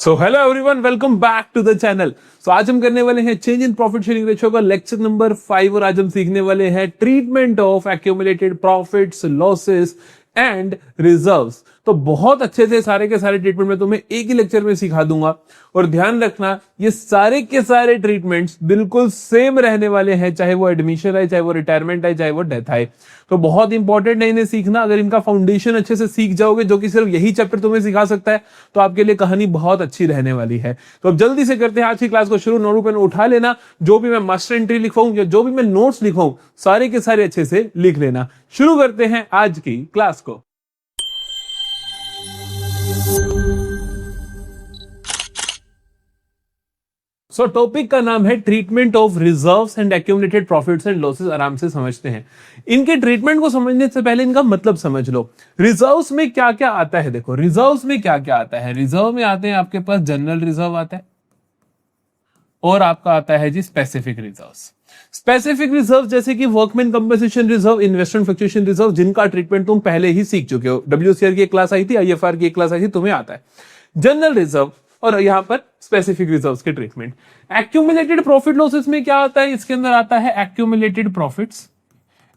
So hello everyone, welcome back to the channel. आज हम करने वाले हैं change in profit sharing ratio का लेक्चर नंबर 5 और आज हम सीखने वाले हैं treatment of accumulated profits, losses and reserves. तो बहुत अच्छे से सारे के सारे ट्रीटमेंट में तुम्हें एक ही लेक्चर में सिखा दूंगा और ध्यान रखना ये सारे के सारे ट्रीटमेंट्स बिल्कुल सेम रहने वाले हैं, चाहे वो एडमिशन है, चाहे वो रिटायरमेंट है, चाहे वो डेथ है। तो बहुत इंपॉर्टेंट है इन्हें सीखना। अगर इनका फाउंडेशन अच्छे से सीख जाओगे, जो कि सिर्फ यही चैप्टर तुम्हें सिखा सकता है, तो आपके लिए कहानी बहुत अच्छी रहने वाली है। तो अब जल्दी से करते हैं आज की क्लास को शुरू। नोट पेन उठा लेना, जो भी मैं मास्टर एंट्री लिखवाऊं या जो भी मैं नोट्स लिखवाऊं सारे के सारे अच्छे से लिख लेना। शुरू करते हैं आज की क्लास को। सो टॉपिक का नाम है treatment of reserves and accumulated profits and losses. आराम से समझते हैं। इनके ट्रीटमेंट को समझने से पहले इनका मतलब समझ लो। रिजर्व्स में क्या क्या आता है। देखो रिजर्व्स में क्या क्या आता है। रिजर्व में आते हैं आपके पास जनरल रिजर्व आता है और आपका आता है जी स्पेसिफिक रिजर्व्स। स्पेसिफिक रिजर्व जैसे कि workman compensation reserve, investment fluctuation reserve, जिनका ट्रीटमेंट तुम पहले ही सीख चुके हो। WCR की एक क्लास आई थी, IFR की एक क्लास आई थी, तुम्हें आता है। जनरल रिजर्व और यहां पर स्पेसिफिक रिजर्व्स के ट्रीटमेंट। एक्यूमुलेटेड प्रॉफिट लॉसेस में क्या आता है, इसके अंदर आता है एक्यूमुलेटेड प्रॉफिट्स,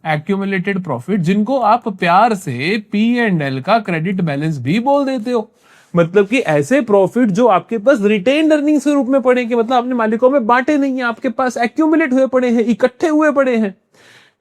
एक्यूमुलेटेड प्रॉफिट, जिनको आप प्यार से P&L का क्रेडिट बैलेंस भी बोल देते हो। मतलब कि ऐसे प्रॉफिट जो आपके पास रिटेन्ड अर्निंग्स के रूप में पड़े, कि मतलब आपने मालिकों में बांटे नहीं है, आपके पास एक्यूमुलेट हुए पड़े हैं, इकट्ठे हुए पड़े हैं।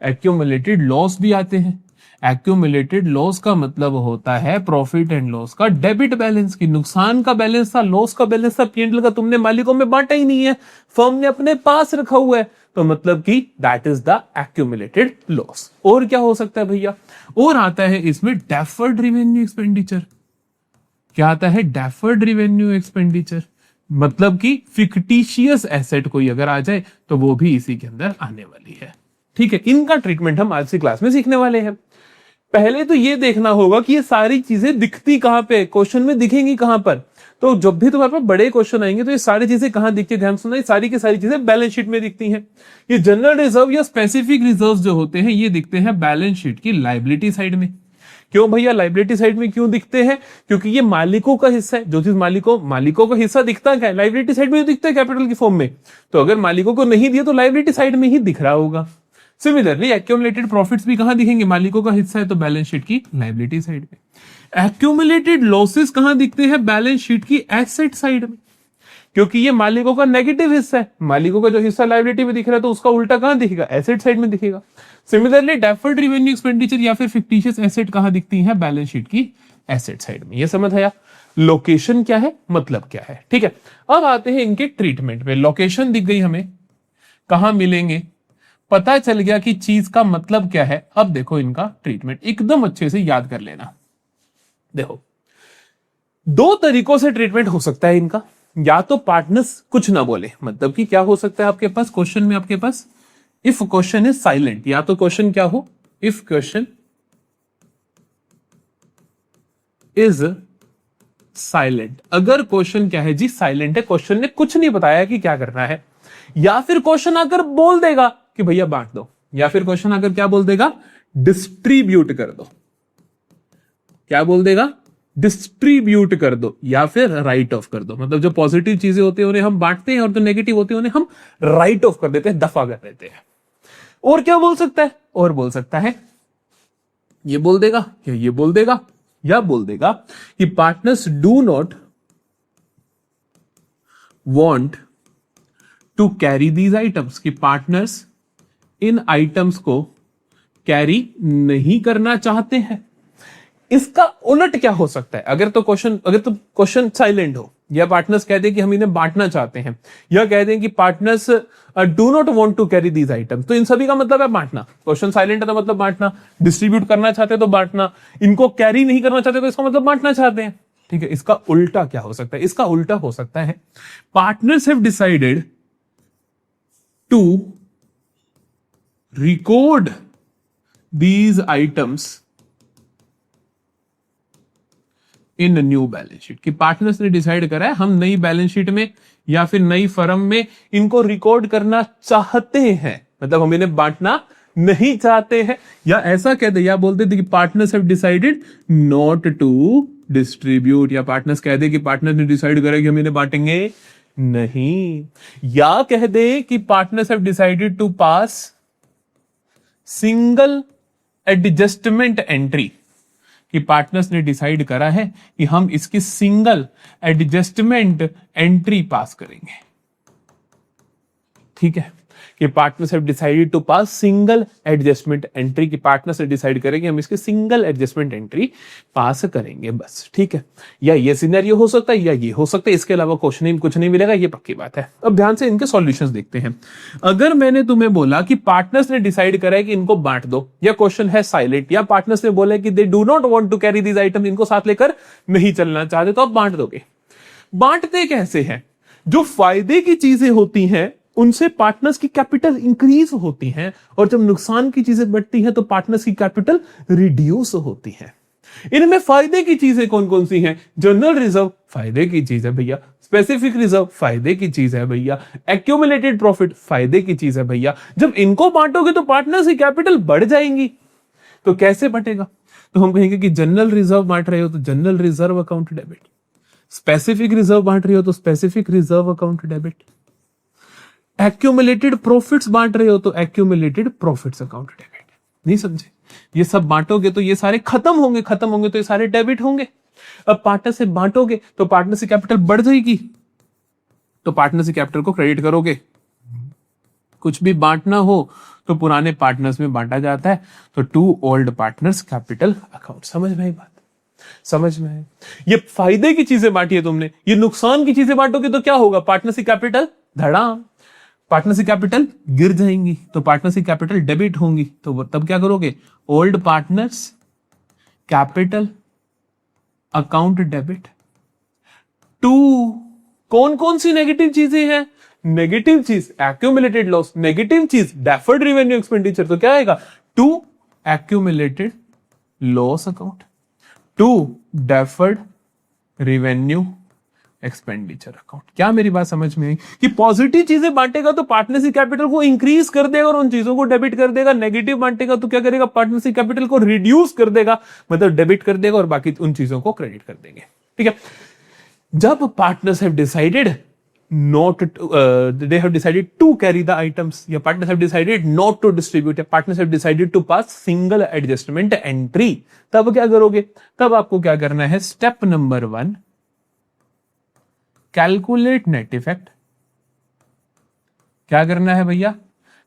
एक्यूमुलेटेड लॉस भी आते हैं। एक्यूमुलेटेड लॉस का मतलब होता है प्रॉफिट एंड लॉस का डेबिट बैलेंस, की नुकसान का बैलेंस था, लॉस का बैलेंस था, P&L का तुमने मालिकों में बांटा ही नहीं है, फर्म ने अपने पास रखा हुआ है, तो मतलब कि that is the accumulated loss. और क्या हो सकता है भैया, और आता है इसमें डेफर्ड रेवेन्यू एक्सपेंडिचर। क्या आता है, डेफर्ड रेवेन्यू एक्सपेंडिचर, मतलब कि फिक्टिशियस एसेट कोई अगर आ जाए तो वो भी इसी के अंदर आने वाली है। ठीक है, इनका ट्रीटमेंट हम आज की क्लास में सीखने वाले हैं। पहले तो ये देखना होगा कि ये सारी चीजें दिखती कहां पे, क्वेश्चन में दिखेंगी कहां पर। तो जब भी तुम्हारे पास बड़े क्वेश्चन आएंगे तो ये सारी चीजें कहां दिखती है, ध्यान सुनना, ये सारी की सारी चीजें बैलेंस शीट में दिखती हैं। ये जनरल रिजर्व या स्पेसिफिक रिजर्व जो होते हैं ये दिखते हैं बैलेंस शीट की लायबिलिटी साइड में। क्यों भैया लायबिलिटी साइड में क्यों दिखते हैं, क्योंकि ये मालिकों का हिस्सा है। जो चीज मालिकों का हिस्सा दिखता है लायबिलिटी साइड में दिखता है कैपिटल की फॉर्म में। तो अगर मालिकों को नहीं दिया तो लायबिलिटी साइड में ही दिख रहा होगा। सिमिलरली एक्यूमुलेटेड प्रॉफिट्स भी कहां दिखेंगे, मालिकों का हिस्सा है तो बैलेंस शीट की लायबिलिटी साइड में। एक्यूमुलेटेड लॉसेस कहां दिखते हैं, बैलेंस शीट की एसेट साइड में, क्योंकि ये मालिकों का नेगेटिव हिस्सा है। मालिकों का जो हिस्सा लायबिलिटी में दिख रहा है तो उसका उल्टा कहां दिखेगा, एसेट साइड में दिखेगा। सिमिलरली डेफर्ड रेवेन्यू एक्सपेंडिचर या फिर फिक्टिशियस एसेट कहां दिखती है, बैलेंस शीट की एसेट साइड में। ये समझ आया, लोकेशन क्या है, मतलब क्या है। ठीक है, अब आते हैं इनके ट्रीटमेंट पे। लोकेशन दिख गई हमें, कहां मिलेंगे, पता चल गया कि चीज का मतलब क्या है। अब देखो इनका ट्रीटमेंट एकदम अच्छे से याद कर लेना। देखो दो तरीकों से ट्रीटमेंट हो सकता है इनका। या तो पार्टनर्स कुछ ना बोले, मतलब कि क्या हो सकता है आपके पास क्वेश्चन में, आपके पास इफ क्वेश्चन इज साइलेंट, या तो क्वेश्चन क्या हो, इफ क्वेश्चन इज साइलेंट। अगर क्वेश्चन क्या है जी, साइलेंट है, क्वेश्चन ने कुछ नहीं बताया कि क्या करना है, या फिर क्वेश्चन आकर बोल देगा कि भैया बांट दो, या फिर क्वेश्चन आकर क्या बोल देगा, डिस्ट्रीब्यूट कर दो। क्या बोल देगा, डिस्ट्रीब्यूट कर दो, या फिर राइट ऑफ कर दो। मतलब जो पॉजिटिव चीजें होती है उन्हें हम बांटते हैं और जो नेगेटिव होती है उन्हें हम राइट ऑफ कर देते हैं, दफा कर देते हैं। और क्या बोल सकता है, और बोल सकता है ये बोल देगा, या ये बोल देगा, या बोल देगा कि partners do not want to carry these items, की पार्टनर्स इन आइटम्स को कैरी नहीं करना चाहते हैं। इसका उलट क्या हो सकता है, अगर तो क्वेश्चन साइलेंट हो, या पार्टनर्स कह दें कि हम इन्हें बांटना चाहते हैं, या कह दें कि partners do not want to carry these items, तो इन सभी का मतलब है बांटना। क्वेश्चन साइलेंट है तो मतलब बांटना, डिस्ट्रीब्यूट करना चाहते हैं तो बांटना, इनको कैरी नहीं करना चाहते तो इसका मतलब बांटना चाहते हैं। ठीक है, इसका उल्टा क्या हो सकता है, इसका उल्टा हो सकता है partners have decided to record these items in a new balance sheet। कि पार्टनर्स ने डिसाइड करा है हम नई बैलेंस शीट में या फिर नई फर्म में इनको रिकॉर्ड करना चाहते हैं, मतलब हम इन्हें बांटना नहीं चाहते हैं। या ऐसा कहते, या बोलते थे कि partners have decided not to distribute, या पार्टनर्स कह दे कि पार्टनर्स ने डिसाइड करा कि हम इन्हें बांटेंगे नहीं, या कह दे कि partners have decided to pass single adjustment entry, कि पार्टनर्स ने डिसाइड करा है कि हम इसकी सिंगल एडजस्टमेंट एंट्री पास करेंगे। ठीक है, कि partners have decided to pass single adjustment entry, की पार्टनर्स ने डिसाइड करेंगे हम इसकी सिंगल एडजस्टमेंट एंट्री पास करेंगे बस। ठीक है, या ये सिनेरियो हो सकता है या ये हो सकता है, इसके अलावा क्वेश्चन कुछ नहीं मिलेगा, ये पक्की बात है। अब ध्यान से इनके सॉल्यूशंस देखते हैं। अगर मैंने तुम्हें बोला कि पार्टनर्स ने डिसाइड करा है कि इनको बांट दो, या क्वेश्चन है साइलेंट, या पार्टनर्स ने बोला कि they do not want to carry these item, इनको साथ लेकर नहीं चलना चाहते, तो आप बांट दोगे। बांटते कैसे हैं? जो फायदे की चीजें होती हैं उनसे पार्टनर्स की कैपिटल इंक्रीज होती है, और जब नुकसान की चीजें बढ़ती हैं तो पार्टनर्स की कैपिटल रिड्यूस होती है। इनमें फायदे की चीजें कौन कौन सी हैं? जनरल रिजर्व फायदे की चीज है भैया, स्पेसिफिक रिजर्व फायदे की चीज है भैया, एक्यूमुलेटेड प्रॉफिट फायदे की चीज है भैया। जब इनको बांटोगे तो पार्टनर्स की कैपिटल बढ़ जाएंगी। तो कैसे बटेगा? तो हम कहेंगे कि जनरल रिजर्व बांट रहे हो तो general reserve account debit, specific reserve बांट रहे हो तो specific reserve account debit, accumulated profits बांट रहे हो तो एक्यूमुलेटेड प्रॉफिट्स अकाउंट डेबिट। नहीं समझे? ये सब बांटोगे तो ये सारे खत्म होंगे, खत्म होंगे तो ये सारे डेबिट होंगे। अब पार्टनर से बांटोगे तो पार्टनर से कैपिटल बढ़ जाएगी, तो पार्टनर से कैपिटल को क्रेडिट करोगे। कुछ भी बांटना हो तो पुराने पार्टनर्स में बांटा जाता है, तो to old partners capital account. समझ में आई बात? समझ में है? ये फायदे की चीजें बांटी है तुमने, ये नुकसान की चीजें बांटोगे तो क्या होगा? पार्टनर की कैपिटल धड़ाम, पार्टनर की कैपिटल गिर जाएंगी, तो पार्टनर की कैपिटल डेबिट होंगी। तो तब क्या करोगे? Old partners capital account debit. To कौन कौन सी नेगेटिव चीजें हैं? नेगेटिव चीज एक्यूमुलेटेड लॉस, नेगेटिव चीज डेफर्ड रेवेन्यू एक्सपेंडिचर, तो क्या आएगा? To accumulated loss account, to deferred revenue expenditure account. क्या मेरी बात समझ में आई? कि पॉजिटिव चीजें बांटेगा तो पार्टनरशिप कैपिटल को इंक्रीज कर देगा और उन चीजों को डेबिट कर देगा। नेगेटिव बांटेगा तो क्या करेगा? पार्टनरशिप कैपिटल को रिड्यूस कर देगा, मतलब डेबिट कर देगा और बाकी उन चीजों को क्रेडिट कर देंगे। ठीक है, जब partners have decided not they have decided to carry the items, या partners have decided not to distribute, या partners have decided to pass single adjustment entry, तब क्या करोगे? तब आपको क्या करना है? Step number 1, calculate net effect. क्या करना है भैया?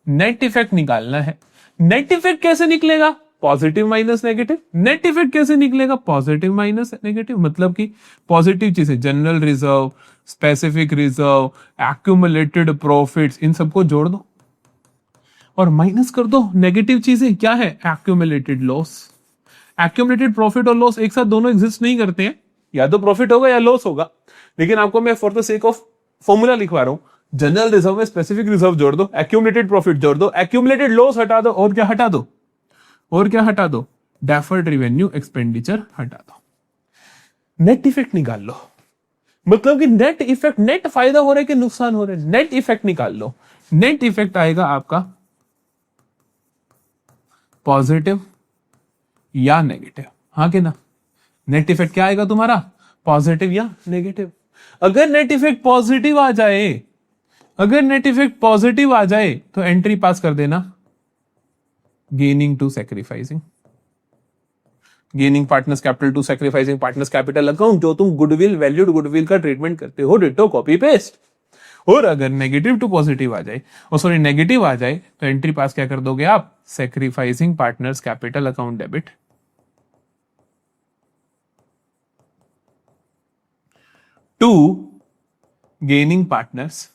नेट इफेक्ट निकालना है। नेट इफेक्ट कैसे निकलेगा? Positive minus negative. Net effect कैसे निकलेगा? पॉजिटिव माइनस नेगेटिव, मतलब कि पॉजिटिव चीजें general reserve, specific reserve, accumulated profits, इन सबको जोड़ दो और माइनस कर दो नेगेटिव चीजें। क्या है? Accumulated loss. एक्यूमुलेटेड प्रॉफिट और लॉस एक साथ दोनों एग्जिस्ट नहीं करते हैं, या तो प्रॉफिट होगा या लॉस होगा। लेकिन आपको मैं for the sake of formula लिखवा रहा हूं, जनरल रिजर्व में स्पेसिफिक रिजर्व जोड़ दो, एक्यूमुलेटेड प्रॉफिट जोड़ दो, एक्यूमुलेटेड लॉस हटा दो, और क्या हटा दो? और क्या हटा दो? डेफर्ड रेवेन्यू एक्सपेंडिचर हटा दो। नेट इफेक्ट निकाल लो, मतलब कि नेट इफेक्ट, नेट फायदा हो रहा है कि नुकसान हो रहा है, नेट इफेक्ट निकाल लो। नेट इफेक्ट आएगा आपका पॉजिटिव या नेगेटिव, हाँ कि ना? नेट इफेक्ट क्या आएगा तुम्हारा? पॉजिटिव या नेगेटिव। अगर नेट इफेक्ट पॉजिटिव आ जाए, अगर नेट इफेक्ट पॉजिटिव आ जाए तो एंट्री पास कर देना, gaining to sacrificing, gaining partners capital to sacrificing partners capital account, जो तुम गुडविल, वैल्यूड गुडविल का ट्रीटमेंट करते हो, डिटो कॉपी पेस्ट। और अगर नेगेटिव टू पॉजिटिव आ जाए, और सॉरी नेगेटिव आ जाए, तो एंट्री पास क्या कर दोगे आप? Sacrificing partners capital account debit to gaining partners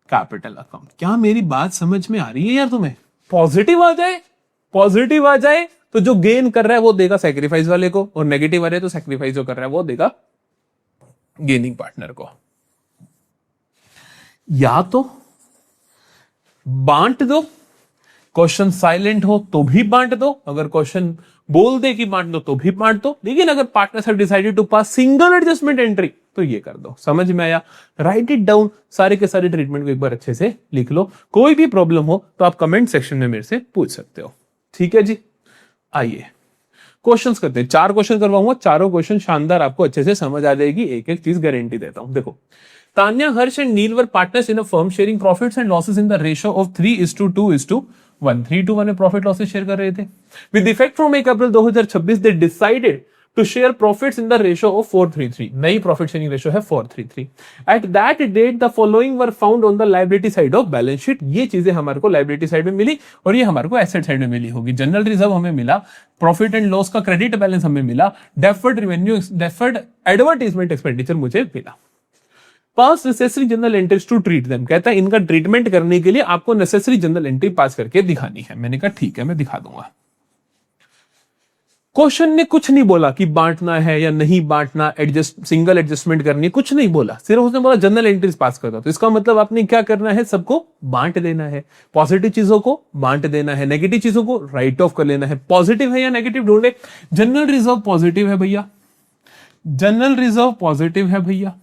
capital account. क्या मेरी बात समझ में आ रही है यार तुम्हें? पॉजिटिव आ जाए, पॉजिटिव आ जाए तो जो गेन कर रहा है वो देगा सैक्रिफाइस वाले को, और नेगेटिव आ रहा है तो सैक्रिफाइस जो कर रहा है वो देगा गेनिंग पार्टनर को। या तो बांट दो, क्वेश्चन साइलेंट हो तो भी बांट दो, अगर क्वेश्चन बोल दे कि बांट दो तो भी बांट दो, लेकिन अगर partners have decided to pass single adjustment entry तो ये कर दो। समझ में आया? राइट इट डाउन, सारे के सारे ट्रीटमेंट को एक बार अच्छे से लिख लो। कोई भी प्रॉब्लम हो तो आप कमेंट सेक्शन में मेरे से पूछ सकते हो। ठीक है जी, आइए क्वेश्चंस करते हैं, 4 क्वेश्चन करवाऊंगा, चारों क्वेश्चन शानदार, आपको अच्छे से समझ आ जाएगी, एक एक चीज गारंटी देता हूं। देखो, Tanya, Harsh and Neel were partners in a firm sharing profits and losses in the ratio of 3:2:1, 3:1 में प्रॉफिट लॉसेस शेयर कर रहे थे। With effect from 1 April 2026 they decided to share profits in the ratio of 4:3:3, नई profit sharing ratio है 4:3:3। At that date the following were found on the liability side of balance sheet, ये चीजें हमारे को liability side में मिली और ये हमारे को एसेट साइड में मिली होगी। जनरल रिजर्व हमें मिला, प्रॉफिट एंड लॉस का क्रेडिट बैलेंस हमें मिला, deferred revenue, deferred advertisement expenditure मुझे मिला। Pass necessary journal entries to treat them, कहता है इनका ट्रीटमेंट करने के लिए आपको नेसेसरी जनरल एंट्री पास करके दिखानी है। मैंने कहा ठीक है, मैं दिखा दूंगा। क्वेश्चन ने कुछ नहीं बोला कि बांटना है या नहीं बांटना, सिंगल एडजस्टमेंट करनी है, कुछ नहीं बोला, सिर्फ उसने बोला जनरल एंट्रीज पास कर दो। तो इसका मतलब आपने क्या करना है, सबको बांट देना है, पॉजिटिव चीजों को बांट देना है, नेगेटिव चीजों को राइट ऑफ कर लेना है। पॉजिटिव है या नेगेटिव ढूंढे, जनरल रिजर्व पॉजिटिव है भैया, जनरल रिजर्व पॉजिटिव है भैया,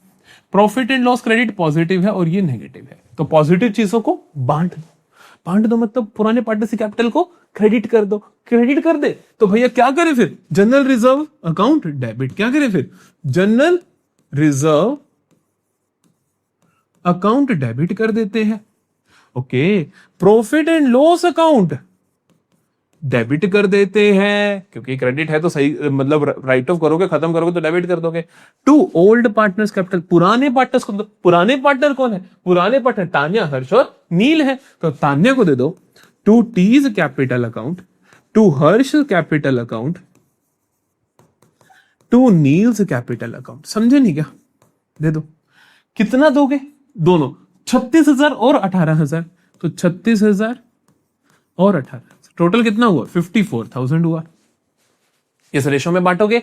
profit and loss credit positive है और ये नेगेटिव है। तो पॉजिटिव चीजों को बांट दो, बांट दो मतलब पुराने पार्टनरशिप कैपिटल को क्रेडिट कर दो, क्रेडिट कर दे। तो भैया क्या करें फिर, जनरल रिजर्व अकाउंट डेबिट, क्या करें फिर, जनरल रिजर्व अकाउंट डेबिट कर देते हैं। Okay, profit and loss account debit कर देते हैं, क्योंकि क्रेडिट है तो सही, मतलब राइट ऑफ करोगे, खत्म करोगे तो डेबिट कर दोगे। टू ओल्ड पार्टनर्स कैपिटल, पुराने पार्टनर्स को, पुराने पार्टनर कौन है, पुराने पार्टनर तान्या, हर्ष और नील है, तो तान्या को दे दो to T's capital account, to Harsh capital account, to Neel's capital account. समझे नहीं क्या, दे दो। कितना दोगे, दोनों 36,000 और 18,000, तो 36,000 और 18,000, टोटल कितना हुआ, 54,000 हुआ। इस रेशो में बांटोगे,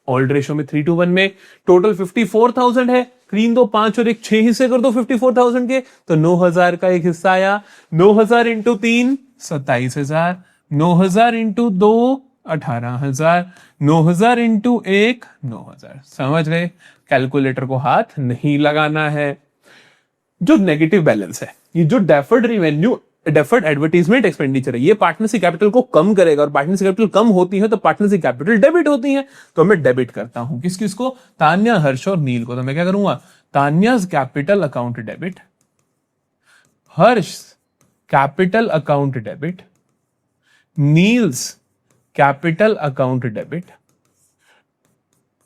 ओल्ड रेशो में 3:1 में, टोटल 54,000 है, 3 2 5 और 1 6 हिस्से कर दो 54,000 के, तो 9,000 का एक हिस्सा आया। 9,000 इंटू 3 27,000, 9,000 इंटू 2 18,000, 9,000 इंटू 1 9,000। समझ गए, कैलकुलेटर को हाथ नहीं लगाना है। जो नेगेटिव बैलेंस है, ये जो deferred revenue, deferred advertisement expenditure है, ये पार्टनरशिप कैपिटल को कम करेगा, और पार्टनरशिप कैपिटल कम होती है तो पार्टनरशिप कैपिटल डेबिट होती है, तो मैं डेबिट करता हूं। किस किस को, तान्या, हर्ष और नील को। तो मैं क्या करूंगा, Tanya's capital account debit, Harsh capital account debit, Neel's capital account debit,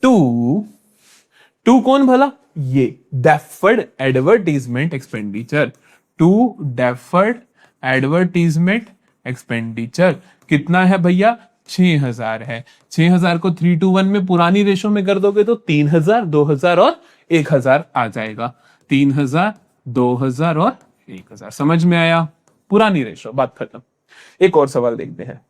to कौन भला, ये deferred advertisement expenditure, to deferred advertisement expenditure. कितना है भैया, 6,000 है। 6,000 को 3:1 में पुरानी रेशो में कर दोगे तो 3,000, 2,000 और 1,000 आ जाएगा। 3,000, 2,000 और 1,000। समझ में आया, पुरानी रेशो, बात खत्म। एक और सवाल देखते हैं।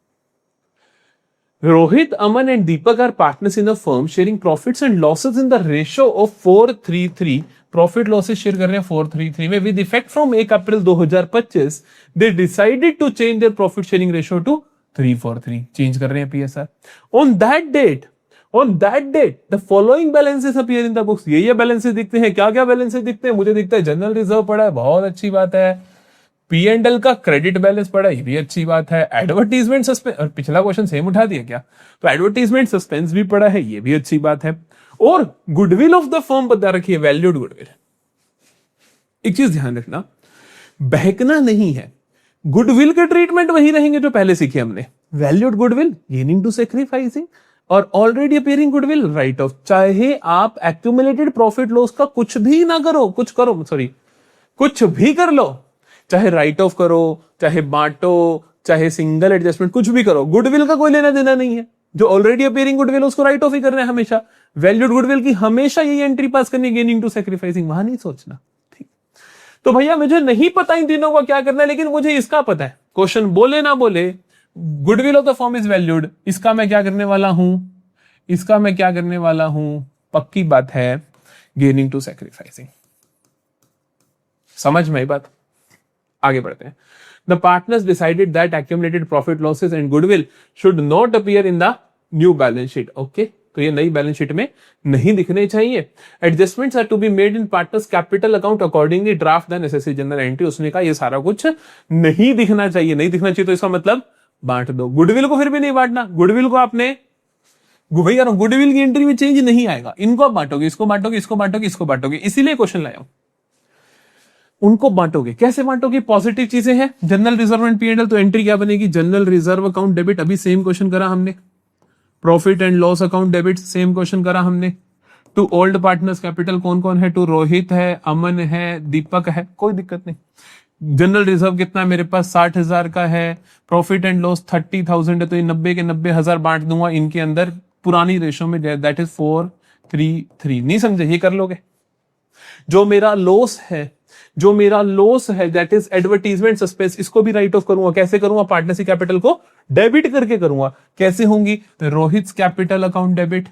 Rohit, Aman and Deepak are partners in a firm sharing profits and losses in the ratio of 4:3:3। Profit losses share कर रहे हैं 4:3:3 में। With effect from 1 April 2025 they decided to change their profit sharing ratio to 3:4:3। चेंज कर रहे हैं PSR. On that date the following balances appear in the books. ये balances दिखते हैं। क्या क्या बैलेंसेस दिखते हैं, मुझे दिखता है जनरल रिजर्व पड़ा है, बहुत अच्छी बात है। P&L का क्रेडिट बैलेंस पड़ा, ये भी अच्छी बात है। एडवर्टीजमेंट सस्पेंस, और पिछला क्वेश्चन सेम उठा दिया क्या, तो एडवर्टीजमेंट सस्पेंस भी पड़ा है, ये भी अच्छी बात है। और गुडविल ऑफ द फर्म बता रखी है, वैल्यूड गुडविल। एक चीज ध्यान रखना, बहकना नहीं है, गुडविल के ट्रीटमेंट वही रहेंगे जो पहले सीखे हमने। Valued goodwill gaining to sacrificing, और already appearing goodwill write off. चाहे आप एक्यूमुलेटेड प्रॉफिट लॉस का कुछ भी ना करो, कुछ भी कर लो, चाहे राइट ऑफ करो, चाहे बांटो, चाहे सिंगल एडजस्टमेंट, कुछ भी करो, गुडविल का कोई लेना देना नहीं है। जो ऑलरेडी अपीयरिंग गुडविल उसको राइट ऑफ ही करना है हमेशा। वैल्यूड गुडविल की हमेशा यही एंट्री पास करनी है, गेनिंग टू सैक्रिफाइसिंग, वहां नहीं सोचना। ठीक, तो भैया मुझे नहीं पता इन तीनों का क्या करना है, लेकिन मुझे इसका पता है। क्वेश्चन बोले ना बोले, goodwill of the firm is valued, इसका मैं क्या करने वाला हूं, पक्की बात है, गेनिंग टू सैक्रिफाइसिंग। समझ में आई बात, आगे बढ़ते हैं। The partners decided that accumulated profit losses and goodwill should not appear in the new balance sheet. Okay, तो ये नई बैलेंस शीट में नहीं दिखने चाहिए। Adjustments are to be made in partners capital account accordingly draft the necessary journal entry। उसने कहा ये सारा कुछ नहीं दिखना चाहिए, तो इसका मतलब बांट दो। गुडविल को फिर भी नहीं बांटना, गुडविल को आपने भैया गुडविल की एंट्री में चेंज नहीं आएगा, इनको आप बांटोगे, इसको बांटोगे, इसको बांटोगे, इसको बांटोगे, इसीलिए क्वेश्चन लाया हूं। उनको बांटोगे, कैसे बांटोगे? पॉजिटिव चीजें हैं, general reserve and P and L, तो एंट्री क्या बनेगी? जनरल रिजर्व अकाउंट डेबिट, अभी सेम क्वेश्चन करा हमने। Profit and loss account debit, same question करा हमने। टू ओल्ड पार्टनर्स कैपिटल कौन कौन है? टू रोहित है, अमन है, दीपक है, कोई दिक्कत नहीं। जनरल रिजर्व कितना है मेरे पास? 60,000 का है। प्रॉफिट एंड लॉस 30,000 है, तो ये 90 के 90,000 बांट दूंगा इनके अंदर पुरानी रेशो में, दैट इज 4-3-3। नहीं समझे? ये कर लोगे। जो मेरा लॉस है दैट इज एडवर्टीजमेंट सस्पेंस, इसको भी राइट ऑफ करूंगा। कैसे करूंगा? पार्टनरशिप कैपिटल को डेबिट करके करूंगा। कैसे होंगी? Rohit capital account debit,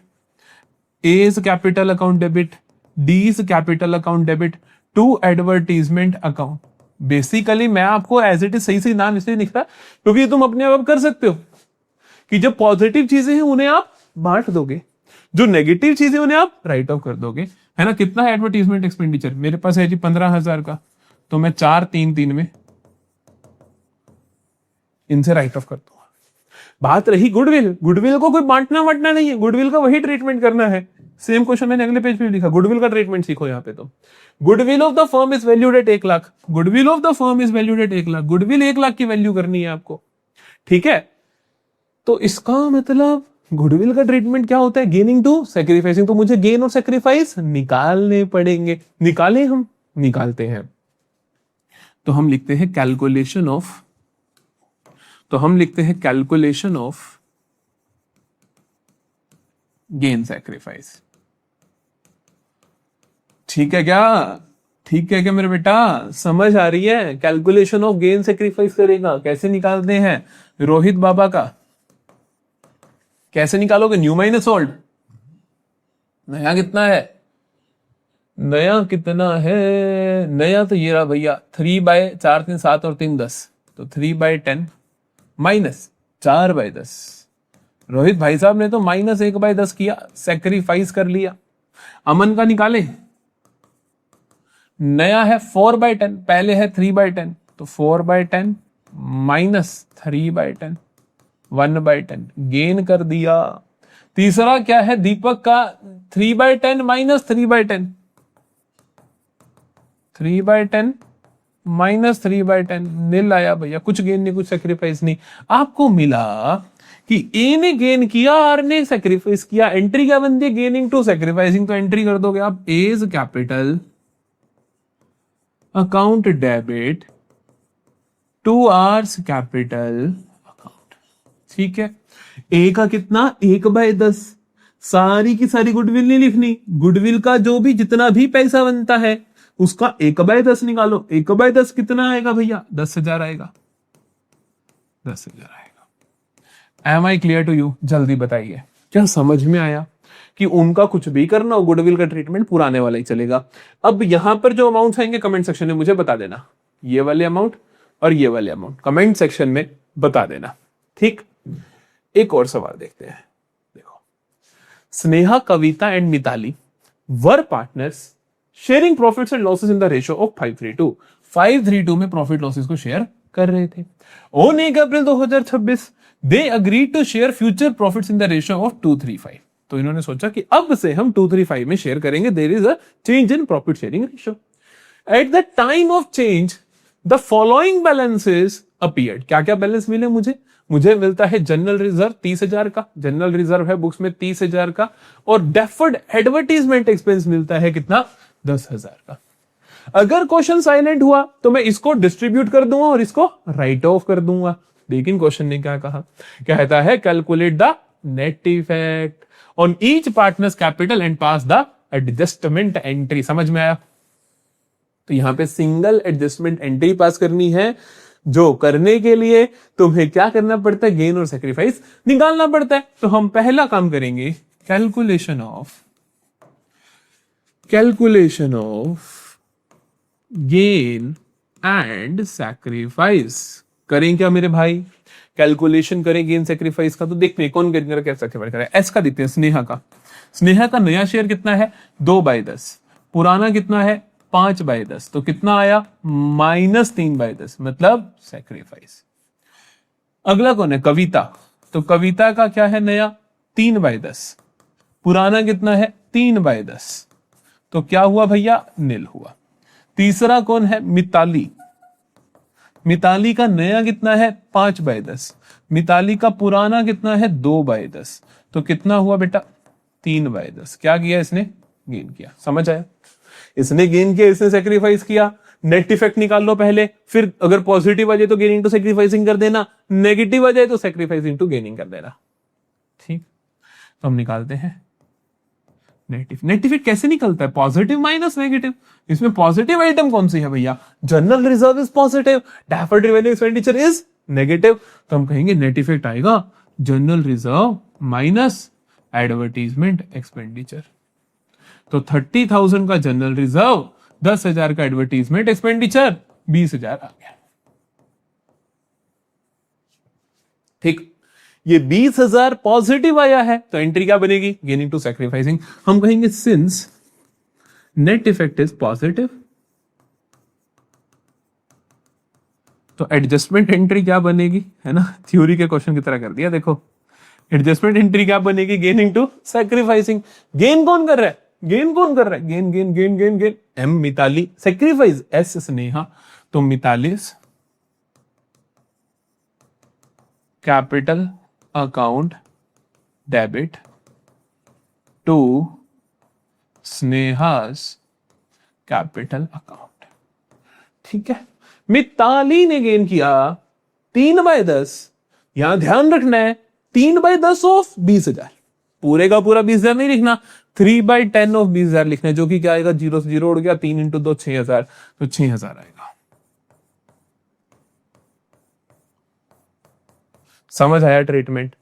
A's capital account debit, D's capital account debit to advertisement account. Basically मैं आपको एज इट इज सही सही नाम इसलिए लिखता क्योंकि तुम अपने आप कर सकते हो कि जो पॉजिटिव चीजें हैं उन्हें आप बांट दोगे, जो नेगेटिव चीजें उन्हें आप राइट ऑफ कर दोगे, है ना। कितना है एडवर्टीजमेंट एक्सपेंडिचर? मेरे पास है जी 15,000 का, तो मैं 4-3-3 में इनसे राइट ऑफ कर दूंगा। बात रही गुडविल, गुडविल को कोई बांटना वाटना नहीं है, गुडविल का वही ट्रीटमेंट करना है। सेम क्वेश्चन मैंने अगले पेज पे लिखा, गुडविल का ट्रीटमेंट सीखो यहाँ पे। तो goodwill of the firm is valued at 1 lakh, goodwill of the firm is valued at 1 lakh, goodwill 1 lakh की वैल्यू करनी है आपको, ठीक है। तो इसका मतलब गुडविल का ट्रीटमेंट क्या होता है? Gaining to sacrificing. तो मुझे गेन और सैक्रिफाइस निकालने पड़ेंगे, निकाले हम, निकालते हैं। तो हम लिखते हैं कैलकुलेशन ऑफ गेन सैक्रिफाइस। ठीक है क्या? ठीक है क्या मेरे बेटा? समझ आ रही है? कैलकुलेशन ऑफ गेन सैक्रिफाइस करेगा। कैसे निकालते हैं? रोहित बाबा का कैसे निकालोगे? New minus old. नया कितना है? नया तो ये रहा भैया 3/4 3 7 और 3 10, तो 3/10 माइनस 4/10। रोहित भाई साहब ने तो -1/10 किया, सैक्रिफाइस कर लिया। अमन का निकाले, नया है 4/10, पहले है 3/10, तो 4/10 माइनस 3/10 1/10 गेन कर दिया। तीसरा क्या है दीपक का? 3/10 माइनस 3/10, 3/10 माइनस 3/10 नील आया भैया, कुछ गेन नहीं, कुछ सेक्रीफाइस नहीं। आपको मिला कि ए ने गेन किया, आर ने सेक्रीफाइस किया। एंट्री क्या बनती है? Gaining to sacrificing. तो एंट्री कर दोगे आप A's capital account debit to R's capital account, ठीक है। ए का कितना? 1/10। सारी की सारी गुडविल नहीं लिखनी, गुडविल का जो भी जितना भी पैसा बनता है उसका 1/10 निकालो। 1/10 कितना आएगा भैया? 10,000 आएगा, 10,000 आएगा। Am I clear to you? जल्दी बताइए, क्या समझ में आया कि उनका कुछ भी करना हो गुडविल का ट्रीटमेंट पुराने वाला ही चलेगा। अब यहां पर जो अमाउंट आएंगे कमेंट सेक्शन में मुझे बता देना, ये वाले अमाउंट और ये वाले अमाउंट कमेंट सेक्शन में बता देना, ठीक। एक और सवाल देखते हैं। देखो, Sneha, Kavita and Mitali were partners sharing profits and losses in the ratio of 5:3:2। 5:3:2 में प्रॉफिट लॉसेस को शेयर कर रहे थे। On 1 April 2026 they agreed to share future profits in the ratio of 2:3:5। तो इन्होंने सोचा कि अब से हम 2:3:5 में शेयर करेंगे। There is a change in profit sharing ratio. At the time of change the following balances appeared. क्या क्या बैलेंस मिले मुझे मिलता है जनरल रिजर्व 30,000 का, जनरल रिजर्व है बुक्स में 30,000 का, और डेफर्ड एडवर्टीजमेंट एक्सपेंस मिलता है कितना? 10,000 का। अगर क्वेश्चन साइलेंट हुआ तो मैं इसको डिस्ट्रीब्यूट कर दूंगा और इसको राइट ऑफ कर दूंगा। लेकिन क्वेश्चन ने क्या कहा? कहता है calculate the net effect on each partners capital and pass the adjustment entry. समझ में आया? तो यहां पे सिंगल एडजस्टमेंट एंट्री पास करनी है, जो करने के लिए तुम्हें क्या करना पड़ता है? गेन और सैक्रिफाइस निकालना पड़ता है। तो हम पहला काम करेंगे calculation of gain and sacrifice. करें क्या मेरे भाई? कैलकुलेशन करें गेन सैक्रिफाइस का। तो देखते हैं कौन क्या सैक्रिफाइस करे। एस का देखते हैं, स्नेहा का। स्नेहा का नया शेयर कितना है? 2/10। पुराना कितना है? 5/10। तो कितना आया? -3/10, मतलब सैक्रिफाइस। अगला कौन है? कविता। तो कविता का क्या है? नया 3/10, पुराना कितना है 3/10, तो क्या हुआ भैया नील हुआ। तीसरा कौन है मिताली, मिताली का नया कितना है 5/10, मिताली का पुराना कितना है 2/10, तो कितना हुआ बेटा 3/10। क्या किया इसने गेन किया, समझ आया, इसने गेन किया, इसने सेक्रीफाइस किया। नेट इफेक्ट निकाल लो पहले, फिर अगर पॉजिटिव आ जाए तो गेनिंग टू सेक्रीफाइसिंग कर देना, नेगेटिव आ जाए तो सेक्रीफाइसिंग टू गेनिंग कर देना। ठीक, तो हम निकालते हैं नेट इफेक्ट कैसे निकलता है, पॉजिटिव माइनस नेगेटिव। इसमें पॉजिटिव आइटम कौन सी है भैया, general reserve is positive, deferred revenue expenditure is negative, तो हम कहेंगे नेट इफेक्ट आएगा general reserve minus advertisement expenditure. तो 30,000 का जनरल रिजर्व, 10,000 का एडवर्टीजमेंट एक्सपेंडिचर, 20,000 आ गया। ठीक, ये 20,000 पॉजिटिव आया है तो एंट्री क्या बनेगी, गेनिंग टू सैक्रिफाइसिंग। हम कहेंगे since net effect is positive, तो एडजस्टमेंट एंट्री क्या बनेगी, है ना, थ्योरी के क्वेश्चन की तरह कर दिया। देखो एडजस्टमेंट एंट्री क्या बनेगी, गेनिंग टू सैक्रिफाइसिंग। गेन कौन कर रहा है, गेन कौन कर रहा है, gain gain gain gain gain, M Mitali, sacrifice S Sneha, तो Mitali's capital account debit to Sneha's capital account. ठीक है, मिताली ने गेन किया 3/10, यहां ध्यान रखना है 3/10 ऑफ 20,000, पूरे का पूरा 20,000 नहीं लिखना, 3/10 ऑफ 20,000 लिखना है, जो कि क्या आएगा, 0 से 0 उड़ गया, 3 इंटू 2 6,000, तो 6,000 आएगा। समझ आया ट्रीटमेंट,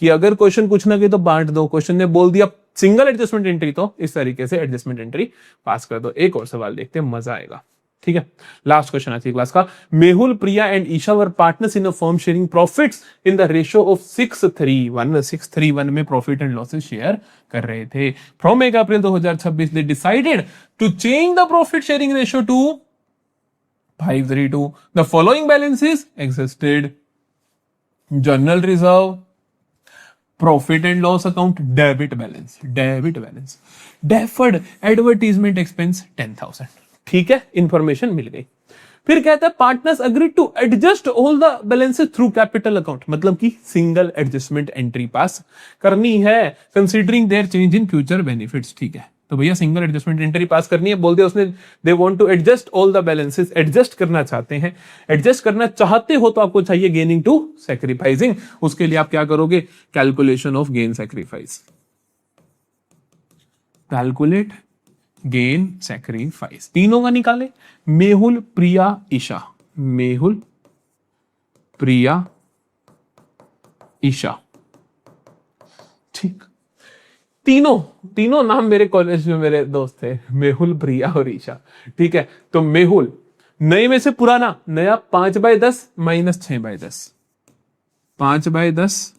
कि अगर क्वेश्चन पूछना कि तो बांट दो, क्वेश्चन ने बोल दिया सिंगल एडजस्टमेंट एंट्री तो इस तरीके से एडजस्टमेंट एंट्री पास कर दो। एक और सवाल देखते हैं, मजा आएगा। ठीक है, लास्ट क्वेश्चन आज की क्लास का। Mehul, Priya and Isha were partners in a firm sharing profits in the ratio of 6:3:1। 6:3:1 में प्रॉफिट एंड लॉसेस शेयर कर रहे थे। From 1 April 2026 they decided to change the profit sharing ratio to 5:3:2। The following balances existed, general reserve, profit and loss account, debit balance, deferred advertisement expense 10,000। ठीक है, information मिल गई। फिर कहता है partners agree to adjust all the balances through capital account, मतलब कि single adjustment entry pass करनी है considering their change in future benefits. ठीक है, तो भैया सिंगल एडजस्टमेंट एंट्री पास करनी है, बोल दिया उसने, they want to adjust all the balances, adjust करना चाहते हैं। एडजस्ट करना चाहते हो तो आपको चाहिए गेनिंग टू सैक्रिफाइसिंग, उसके लिए आप क्या करोगे, calculation of gain sacrifice, calculate gain sacrifice, तीनों का निकाले, मेहुल, प्रिया, ईशा, मेहुल, प्रिया, ईशा। ठीक, तीनों नाम मेरे कॉलेज में मेरे दोस्त थे, मेहुल, प्रिया और ईशा। ठीक है, तो मेहुल नए में से पुराना, नया 5/10 माइनस 6/10, 5/10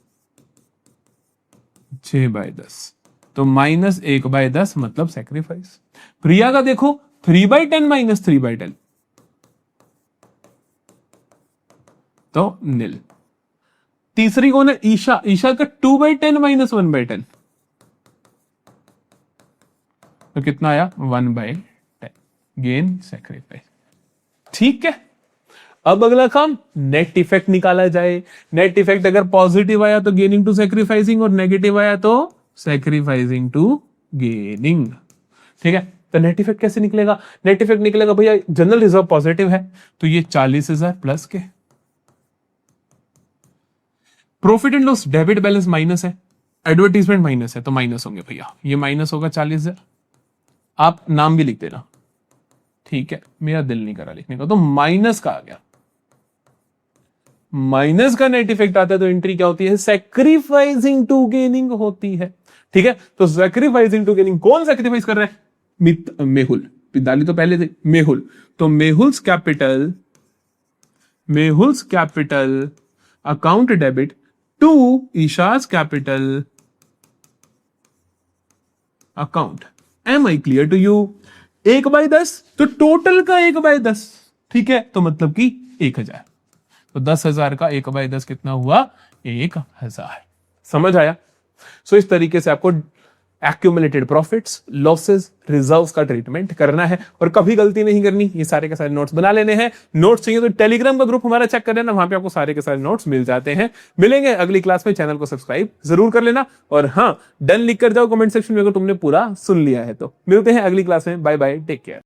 6/10, तो माइनस 1/10 मतलब सैक्रिफाइस। प्रिया का देखो 3/10 माइनस 3/10, तो नील। तीसरी कौन है, ईशा, ईशा का 2/10 माइनस 1/10, तो कितना आया 1/10, गेन सैक्रिफाइस। ठीक है, अब अगला काम नेट इफेक्ट निकाला जाए। नेट इफेक्ट अगर पॉजिटिव आया तो गेनिंग टू सैक्रिफाइसिंग, और नेगेटिव आया तो सैक्रिफाइसिंग टू गेनिंग। ठीक है, तो नेट इफेक्ट कैसे निकलेगा, नेट इफेक्ट निकलेगा भैया, जनरल रिजर्व पॉजिटिव है तो ये 40,000 प्लस के, profit and loss debit balance minus है, एडवर्टीजमेंट माइनस है, तो माइनस होंगे भैया, ये माइनस होगा 40,000। आप नाम भी लिख देना, ठीक है, मेरा दिल नहीं करा लिखने का, तो माइनस का आ गया। माइनस का नेट इफेक्ट आता है तो एंट्री क्या होती है, सैक्रिफाइसिंग टू गेनिंग होती है। ठीक है, तो सैक्रिफाइसिंग टू गेनिंग, कौन सैक्रिफाइस कर रहा है, मेहुल, पिदाली तो पहले थे, मेहुल, तो Mehul's capital account debit to Isha's capital account. Am I clear to you? 1/10 तो टोटल का 1/10, ठीक है, तो मतलब कि 1,000, तो 10,000 का 1/10 कितना हुआ, 1,000। समझ आया? सो इस तरीके से आपको एक्यूमुलेटेड प्रॉफिट्स, लॉसेस, रिजर्व्स का ट्रीटमेंट करना है और कभी गलती नहीं करनी। ये सारे के सारे नोट्स बना लेने हैं। नोट्स चाहिए तो टेलीग्राम का ग्रुप हमारा चेक कर लेना, वहां पे आपको सारे के सारे नोट्स मिल जाते हैं। मिलेंगे अगली क्लास में, चैनल को सब्सक्राइब जरूर कर लेना और हाँ, डन लिख कर जाओ कमेंट सेक्शन में अगर तुमने पूरा सुन लिया है तो। मिलते हैं अगली क्लास में, बाय बाय, टेक केयर।